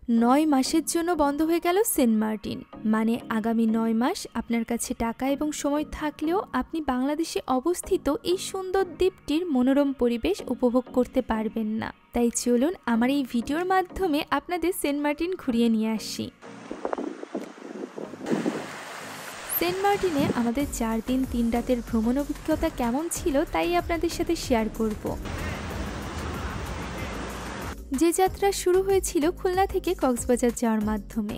9 মাসের জন্য বন্ধ হয়ে গেল সেন্ট মার্টিন। মানে আগামী 9 মাস আপনার কাছে টাকা এবং সময় থাকলেও আপনি বাংলাদেশে অবস্থিত এই সুন্দর দ্বীপটির মনোরম পরিবেশ উপভোগ করতে পারবেন না। তাই চলুন আমার এই ভিডিওর মাধ্যমে আপনাদের সেন্ট মার্টিন ঘুরিয়ে নিয়ে আসি। সেন্ট মার্টিনে আমাদের 4 দিন 3 রাতের ভ্রমণ অভিজ্ঞতা কেমন ছিল তাই আপনাদের সাথে শেয়ার করব। যে যাত্রা শুরু হয়েছিল খুলনা থেকে কক্সবাজার যাওয়ার মাধ্যমে।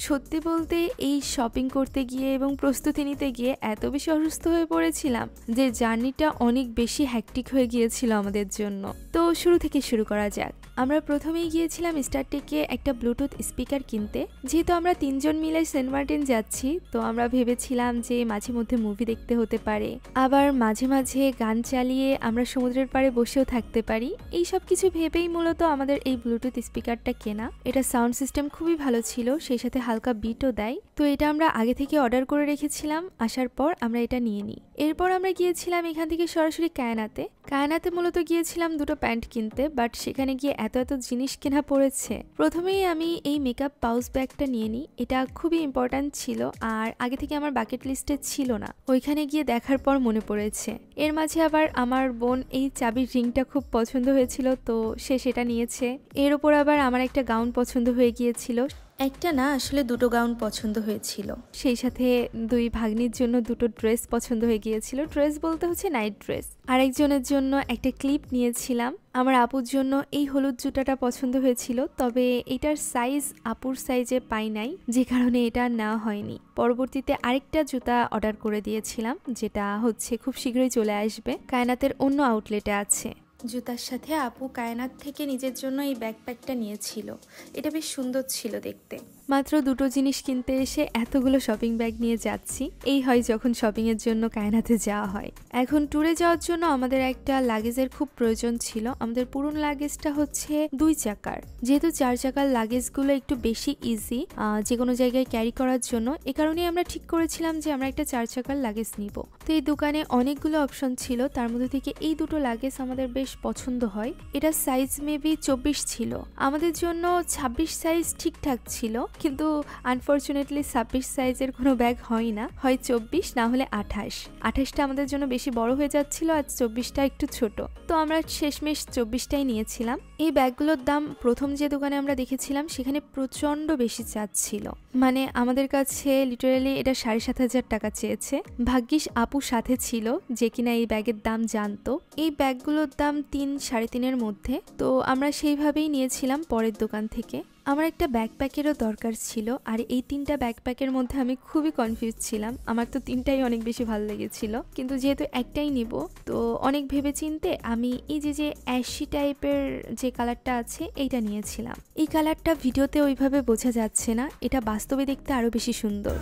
সত্যি বলতে এই শপিং করতে গিয়ে এবং প্রস্তুতি নিতে গিয়ে এত বেশি অসুস্থ হয়ে পড়েছিলাম যে জার্নিটা অনেক বেশি হ্যাকটিক হয়ে গিয়েছিল আমাদের জন্য। তো শুরু থেকে শুরু করা যাক। আমরা প্রথমেই গিয়েছিলাম স্টারটেকে একটা ব্লুটুথ স্পিকার কিনতে। যেহেতু আমরা 3 জন মিলে সেন্ট মার্টিন যাচ্ছি, তো আমরা ভেবেছিলাম যে মাঝে মধ্যে মুভি দেখতে হতে পারে, আবার মাঝে মাঝে গান চালিয়ে আমরা সমুদ্রের পাড়ে বসেও থাকতে পারি। এই সব কিছু ভেবেই মূলত আমাদের এই ব্লুটুথ স্পিকারটা কেনা। এটা সাউন্ড সিস্টেম খুবই ভালো ছিল, সেই সাথে হালকা বিটও দেয়। তো এটা আমরা আগে থেকে অর্ডার করে রেখেছিলাম, আসার পর আমরা এটা নিয়ে নিই। এরপর আমরা গিয়েছিলাম এখান থেকে সরাসরি কায়নাতে মূলত গিয়েছিলাম দুটো প্যান্ট কিনতে, বাট সেখানে গিয়ে এত জিনিস কেনা পড়েছে। প্রথমেই আমি এই মেকআপ পাউচ ব্যাগটা নিয়ে নিই। এটা খুবই ইম্পর্ট্যান্ট ছিল আর আগে থেকে আমার বাকেট লিস্টে ছিল না, ওইখানে গিয়ে দেখার পর মনে পড়েছে। এর মাঝে আবার আমার বোন এই চাবির রিংটা খুব পছন্দ হয়েছিল, তো সে সেটা নিয়েছে। এর ওপর আবার আমার একটা গাউন পছন্দ হয়ে গিয়েছিল, একটা না আসলে দুটো গাউন পছন্দ হয়েছিল। সেই সাথে 2 ভাগ্নির জন্য দুটো ড্রেস পছন্দ হয়ে গিয়েছিল। ড্রেস বলতে হচ্ছে নাইট ড্রেস। আরেকজনের জন্য একটা ক্লিপ নিয়েছিলাম। আমার আপুর জন্য এই হলুদ জুতাটা পছন্দ হয়েছিল, তবে এটার সাইজ আপুর সাইজে পাই নাই, যে কারণে এটা নেওয়া হয়নি। পরবর্তীতে আরেকটা জুতা অর্ডার করে দিয়েছিলাম, যেটা হচ্ছে খুব শীঘ্রই চলে আসবে। কায়নাতের অন্য আউটলেটে আছে। জুতার সাথে আপু কায়নাত থেকে নিজের জন্য এই ব্যাকপ্যাকটা নিয়েছিল। এটা বেশ সুন্দর ছিল দেখতে। মাত্র দুটো জিনিস কিনতে এসে এতগুলো শপিং ব্যাগ নিয়ে যাচ্ছি। এই হয় যখন শপিং এর জন্য কায়নাতে যাওয়া হয়। এখন ট্যুরে যাওয়ার জন্য আমাদের একটা লাগেজের খুব প্রয়োজন ছিল। আমাদের পুরনো লাগেজটা হচ্ছে 2 চাকার, যেহেতু 4 চাকার লাগেজগুলো একটু বেশি ইজি যে কোনো জায়গায় ক্যারি করার জন্য। এ কারণেই আমরা ঠিক করেছিলাম যে আমরা একটা 4 চাকার লাগেজ নিব। তো এই দোকানে অনেকগুলো অপশন ছিল, তার মধ্যে থেকে এই দুটো লাগেজ আমাদের বেশ পছন্দ হয়। এটা সাইজ মেবি 24 ছিল, আমাদের জন্য 26 সাইজ ঠিকঠাক ছিল, কিন্তু আনফরচুনেটলি 26 সাইজের কোনো ব্যাগ হয় না, হয় 24 না হলে 28টা আমাদের জন্য বেশি বড় হয়ে যাচ্ছিল আর 24টা একটু ছোট। তো আমরা শেষমেশ 24টাই নিয়েছিলাম। এই ব্যাগগুলোর দাম প্রথম যে দোকানে আমরা দেখেছিলাম সেখানে প্রচন্ড বেশি চাচ্ছিল, মানে আমাদের কাছে লিটারালি এটা 7,500 টাকা চেয়েছে। ভাগ্যিস আপু সাথে ছিল যে কিনা এই ব্যাগের দাম জানতো। এই ব্যাগগুলোর দাম 3-3.5-এর মধ্যে। তো আমরা সেইভাবেই নিয়েছিলাম পরের দোকান থেকে। আমার একটা ব্যাকপ্যাকেরও দরকার ছিল, আর এই 3টা ব্যাকপ্যাকের মধ্যে আমি খুবই কনফিউজ ছিলাম। আমার তো 3টাই অনেক বেশি ভালো লেগেছিল, কিন্তু যেহেতু একটাই নিব তো অনেক ভেবে চিনতে আমি এই যে অ্যাশি টাইপের যে কালারটা আছে এইটা নিয়েছিলাম। এই কালারটা ভিডিওতে ওইভাবে বোঝা যাচ্ছে না, এটা বাস্তবে দেখতে আরো বেশি সুন্দর।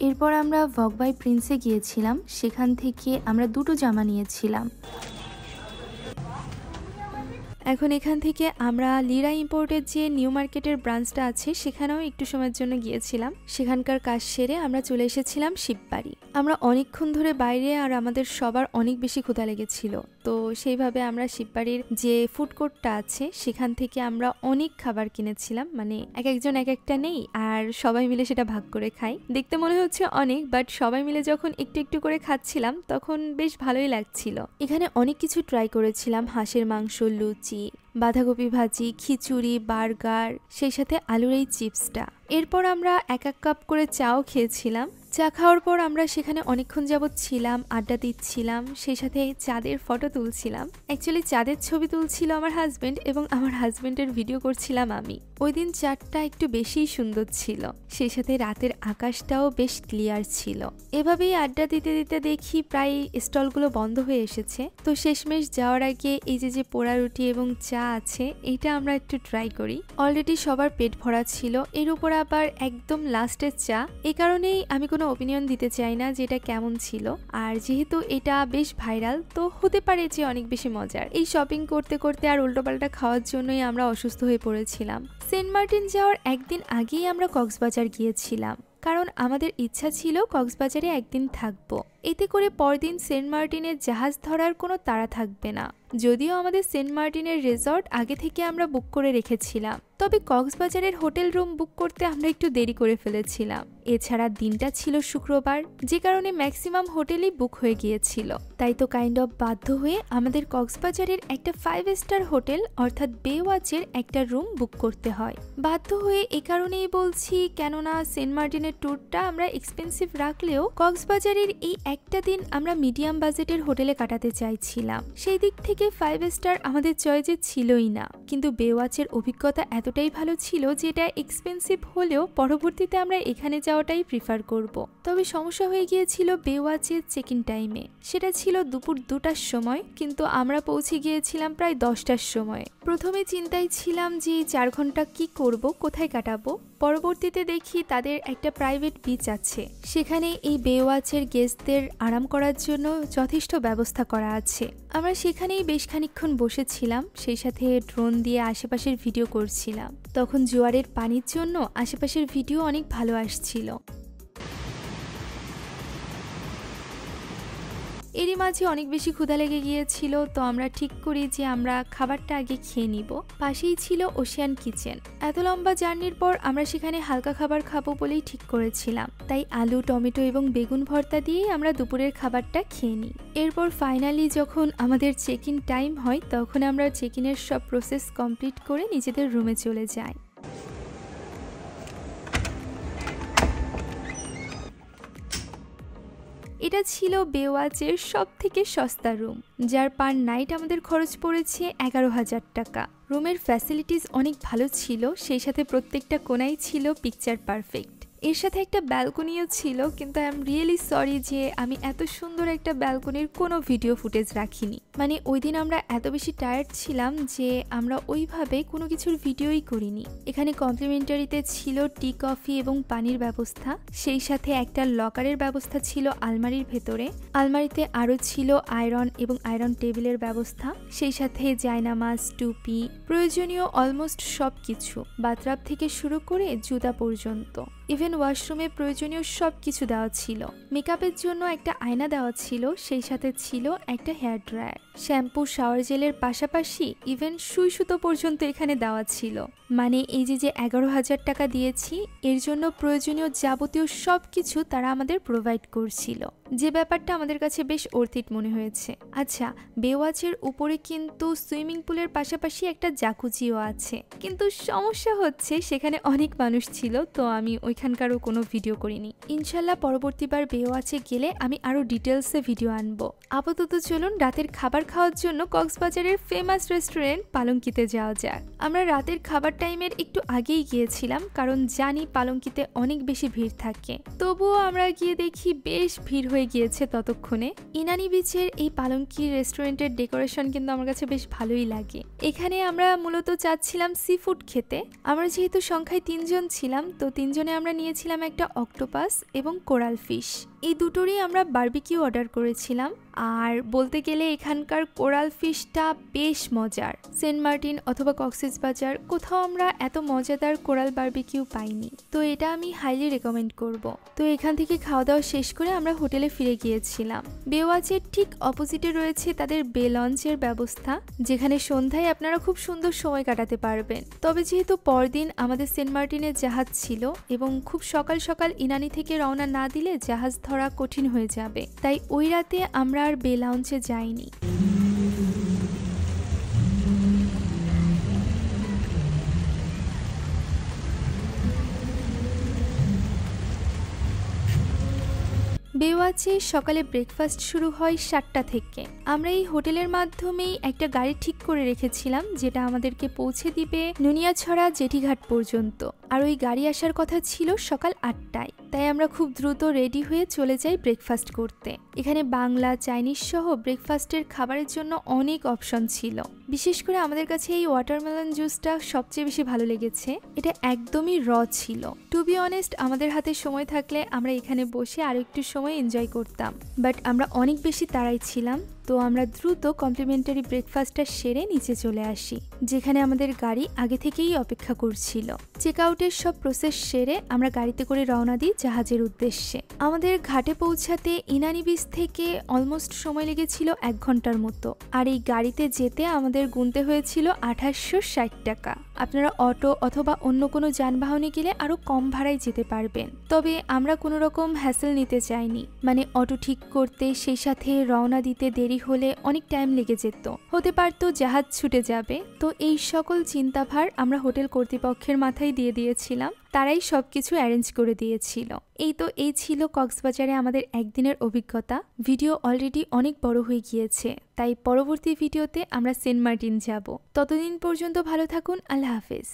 এরপর আমরা ভগ বাই প্রিন্সে গিয়েছিলাম, সেখান থেকে আমরা দুটো জামা নিয়েছিলাম। এখন এখান থেকে আমরা লিরা ইম্পোর্টের যে নিউ মার্কেটের ব্রাঞ্চটা আছে সেখানেও একটু সময়ের জন্য গিয়েছিলাম। সেখানকার কাজ সেরে আমরা চলে এসেছিলাম শিববাড়ি। আমরা অনেকক্ষণ ধরে বাইরে, আর আমাদের সবার অনেক বেশি ক্ষুধা লেগেছিল, তো সেইভাবে আমরা শিববাড়ির যে ফুড কোর্টটা আছে সেখান থেকে আমরা অনেক খাবার কিনেছিলাম। মানে এক একজন এক একটা নেই আর সবাই মিলে সেটা ভাগ করে খাই। দেখতে মনে হচ্ছে অনেক, বাট সবাই মিলে যখন একটু একটু করে খাচ্ছিলাম তখন বেশ ভালোই লাগছিল। এখানে অনেক কিছু ট্রাই করেছিলাম, হাঁসের মাংস, লুচি, বাঁধাকপি ভাজি, খিচুড়ি, বার্গার, সেই সাথে আলুর এই চিপসটা। এরপর আমরা 1 কাপ করে চাও খেয়েছিলাম। চা খাওয়ার পর আমরা সেখানে অনেকক্ষণ যাবৎ ছিলাম, আড্ডা দিচ্ছিলাম, সেই সাথে চাঁদের ফটো তুলছিলাম। অ্যাকচুয়ালি চাঁদের ছবি তুলছিল আমার হাজবেন্ড এবং আমার হাজবেন্ডের ভিডিও করছিলাম আমি। ওই দিন চাঁদটা একটু বেশিই সুন্দর ছিল, সেই সাথে রাতের আকাশটাও বেশ ক্লিয়ার ছিল। এভাবেই আড্ডা দিতে দিতে দেখি প্রায় স্টলগুলো বন্ধ হয়ে এসেছে। তো শেষমেশ যাওয়ার আগে এই যে পোড়া রুটি এবং চা আছে এটা আমরা একটু ট্রাই করি। অলরেডি সবার পেট ভরা ছিল, এর উপর আবার একদম লাস্টের চা। এই কারণেই আমি কোনো ওপিনিয়ন দিতে চাই না যে এটা কেমন ছিল, আর যেহেতু এটা বেশ ভাইরাল তো হতে পারে যে অনেক বেশি মজার। এই শপিং করতে করতে আর উল্টোপাল্টা খাওয়ার জন্যই আমরা অসুস্থ হয়ে পড়েছিলাম। সেন্ট মার্টিন যাওয়ার একদিন আগেই আমরা কক্সবাজার গিয়েছিলাম, কারণ আমাদের ইচ্ছা ছিল কক্সবাজারে একদিন থাকবো। এতে করে পরদিন সেন্ট মার্টিনের জাহাজ ধরার কোনো তাড়া থাকবে না। যদিও আমাদের সেন্ট মার্টিনের রিসর্ট আগে থেকে আমরা বুক করে রেখেছিলাম, তবে কক্সবাজারের হোটেল রুম বুক করতে আমরা একটু দেরি করে ফেলেছিলাম। এছাড়া দিনটা ছিল শুক্রবার, যে কারণে ম্যাক্সিমাম হোটেলই বুক হয়ে গিয়েছিল। তাই তো কাইন্ড অফ বাধ্য হয়ে আমাদের কক্সবাজারের একটা 5 স্টার হোটেল অর্থাৎ বে ওয়াচের একটা রুম বুক করতে হয়। বাধ্য হয়ে এই কারণেই বলছি, কেননা সেন্ট মার্টিনের ট্যুরটা আমরা এক্সপেন্সিভ রাখলেও কক্সবাজারের এই একটা দিন আমরা মিডিয়াম বাজেটের হোটেলে কাটাতে চাইছিলাম। সেই দিক থেকে 5 স্টার আমাদের চয়েসে ছিলই না, কিন্তু বে ওয়াচের অভিজ্ঞতা এতটাই ভালো ছিল যে এটা এক্সপেন্সিভ হলেও পরবর্তীতে আমরা এখানে যাওয়াটাই প্রিফার করব। তবে সমস্যা হয়ে গিয়েছিল বে ওয়াচের চেক ইন টাইমে। সেটা ছিল দুপুর 2টার সময়, কিন্তু আমরা পৌঁছে গিয়েছিলাম প্রায় 10টার সময়। প্রথমে চিন্তায় ছিলাম যে 4 ঘন্টা কি করব, কোথায় কাটাবো। পরবর্তীতে দেখি তাদের একটা প্রাইভেট বিচ আছে, সেখানে এই বে ওয়াচের গেস্টদের আরাম করার জন্য যথেষ্ট ব্যবস্থা করা আছে। আমরা সেখানেই বেশ খানিকক্ষণ বসেছিলাম, সেই সাথে ড্রোন দিয়ে আশেপাশের ভিডিও করছিলাম। তখন জোয়ারের পানির জন্য আশেপাশের ভিডিও অনেক ভালো আসছিল। এরই মাঝে অনেক বেশি ক্ষুধা লেগে গিয়েছিল, তো আমরা ঠিক করি যে আমরা খাবারটা আগে খেয়ে নিব। পাশেই ছিল ওশিয়ান কিচেন। এত লম্বা জার্নির পর আমরা সেখানে হালকা খাবার খাবো বলেই ঠিক করেছিলাম, তাই আলু, টমেটো এবং বেগুন ভর্তা দিয়েই আমরা দুপুরের খাবারটা খেয়ে নিই। এরপর ফাইনালি যখন আমাদের চেক ইন টাইম হয়, তখন আমরা চেক ইনের সব প্রসেস কমপ্লিট করে নিজেদের রুমে চলে যাই। এটা ছিল বে ওয়াচের সব থেকে সস্তা রুম, যার পার নাইট আমাদের খরচ পড়েছে 11,000 টাকা। রুমের ফ্যাসিলিটিস অনেক ভালো ছিল, সেই সাথে প্রত্যেকটা কোণাই ছিল পিকচার পারফেক্ট। এর সাথে একটা ব্যালকনিও ছিল, কিন্তু আই এম রিয়েলি সরি যে আমি এত সুন্দর একটা ব্যালকনির কোনো ভিডিও ফুটেজ রাখিনি। মানে ওই দিন আমরা এত বেশি টায়ার্ড ছিলাম যে আমরা ওইভাবে কোনো কিছুর ভিডিওই করিনি। এখানে কমপ্লিমেন্টারিতে ছিল টি, কফি এবং পানির ব্যবস্থা, সেই সাথে একটা লকারের ব্যবস্থা ছিল আলমারির ভেতরে। আলমারিতে আরও ছিল আয়রন এবং আয়রন টেবিলের ব্যবস্থা, সেই সাথে জায়নামাজ, টুপি, প্রয়োজনীয় অলমোস্ট সব কিছু, বাথরাব থেকে শুরু করে জুতা পর্যন্ত। ইভেন ওয়াশরুমে প্রয়োজনীয় সব কিছু দেওয়া ছিল। মেকআপের জন্য একটা আয়না দেওয়া ছিল, সেই সাথে ছিল একটা হেয়ার ড্রায়ার। শ্যাম্পু, শাওয়ার জেলের পাশাপাশি ইভেন সুই সুতো পর্যন্ত এখানে দেওয়া ছিল। মানে এই যে 11,000 টাকা দিয়েছি, এর জন্য প্রয়োজনীয় যাবতীয় সব কিছু তারা আমাদের প্রোভাইড করছিল, যে ব্যাপারটা আমাদের কাছে বেশ অর্থিত মনে হয়েছে। আচ্ছা, বে ওয়াচের উপরে কিন্তু সুইমিং পুলের পাশাপাশি একটা জাকুজিও আছে, কিন্তু সমস্যা হচ্ছে সেখানে অনেক মানুষ ছিল, তো আমি ওইখানকারও কোনো ভিডিও করিনি। ইনশাল্লাহ পরবর্তীবার বে ওয়াচে গেলে আমি আরও ডিটেলসে ভিডিও আনবো। আপাতত চলুন রাতের খাবার খাওয়ার জন্য কক্সবাজারের ফেমাস রেস্টুরেন্ট পালঙ্কিতে যাওয়া যাক। আমরা রাতের খাবার টাইমের একটু আগেই গিয়েছিলাম, কারণ জানি পালঙ্কিতে অনেক বেশি ভিড় থাকে। তবুও আমরা গিয়ে দেখি বেশ ভিড় হয়ে গিয়েছে ততক্ষণে। ইনানি বিচের এই পালঙ্কি রেস্টুরেন্টের ডেকোরেশন কিন্তু আমার কাছে বেশ ভালোই লাগে। এখানে আমরা মূলত চাচ্ছিলাম সি ফুড খেতে। আমরা যেহেতু সংখ্যায় 3 জন ছিলাম, তো 3 জনে আমরা নিয়েছিলাম একটা অক্টোপাস এবং কোরাল ফিশ। এই দুটোরই আমরা বারবিকিউ অর্ডার করেছিলাম। আর বলতে গেলে এখানকার কোরাল ফিশটা বেশ মজার। সেন্ট মার্টিন অথবা কক্সবাজার কোথাও আমরা এত মজাদার কোরাল বারবিকিউ পাইনি, তো এটা আমি হাইলি রেকমেন্ড করব। তো এখান থেকে খাওয়া দাওয়া শেষ করে আমরা হোটেলে ফিরে গিয়েছিলাম। বে ওয়াচের ঠিক অপোজিটে রয়েছে তাদের বে লঞ্চের ব্যবস্থা, যেখানে সন্ধ্যায় আপনারা খুব সুন্দর সময় কাটাতে পারবেন। তবে যেহেতু পরদিন আমাদের সেন্ট মার্টিনের জাহাজ ছিল এবং খুব সকাল সকাল ইনানি থেকে রওনা না দিলে জাহাজ ধরা কঠিন হয়ে যাবে, তাই ওই রাতে আমরা আর বে লঞ্চে যাইনি। বে ওয়াচে সকালে ব্রেকফাস্ট শুরু হয় 7টা থেকে। আমরা এই হোটেলের মাধ্যমেই একটা গাড়ি ঠিক করে রেখেছিলাম, যেটা আমাদেরকে পৌঁছে দিবে নুনিয়াছড়া জেঠিঘাট পর্যন্ত। আর ওই গাড়ি আসার কথা ছিল সকাল 8টায়, তাই আমরা খুব দ্রুত রেডি হয়ে চলে যাই ব্রেকফাস্ট করতে। এখানে বাংলা, চাইনিজ সহ ব্রেকফাস্টের খাবারের জন্য অনেক অপশন ছিল। বিশেষ করে আমাদের কাছে এই ওয়াটারমেলন জুসটা সবচেয়ে বেশি ভালো লেগেছে। এটা একদমই র ছিল। টু বি অনেস্ট, আমাদের হাতে সময় থাকলে আমরা এখানে বসে আরো একটু সময় এনজয় করতাম, বাট আমরা অনেক বেশি তাড়াই ছিলাম, তো আমরা দ্রুত কমপ্লিমেন্টারি ব্রেকফাস্টটা সেরে নিচে চলে আসি, যেখানে আমাদের গাড়ি আগে থেকেই অপেক্ষা করছিল। চেক আউটের সব প্রসেস সেরে আমরা গাড়িতে করে রওনা দিই জাহাজের উদ্দেশ্যে। আমাদের ঘাটে পৌঁছাতে ইনানি বিচ থেকে অলমোস্ট সময় লেগেছিল 1 ঘন্টার মতো, আর এই গাড়িতে যেতে আমাদের গুনতে হয়েছিল 2860 টাকা। আপনারা অটো অথবা অন্য কোনো যানবাহনে গেলে আরো কম ভাড়ায় যেতে পারবেন, তবে আমরা কোনো রকম হ্যাসেল নিতে চাইনি। মানে অটো ঠিক করতে, সেই সাথে রওনা দিতে দেরি হলে অনেক টাইম লেগে যেত, হতে পারতো জাহাজ ছুটে যাবে। তো এই সকল চিন্তাভার আমরা হোটেল কর্তৃপক্ষের মাথায় দিয়ে দিয়েছিলাম, তারাই সবকিছু অ্যারেঞ্জ করে দিয়েছিল। এই ছিল কক্সবাজারে আমাদের একদিনের অভিজ্ঞতা। ভিডিও অলরেডি অনেক বড় হয়ে গিয়েছে, তাই পরবর্তী ভিডিওতে আমরা সেন্ট মার্টিন যাব। ততদিন পর্যন্ত ভালো থাকুন। আল্লাহ হাফেজ।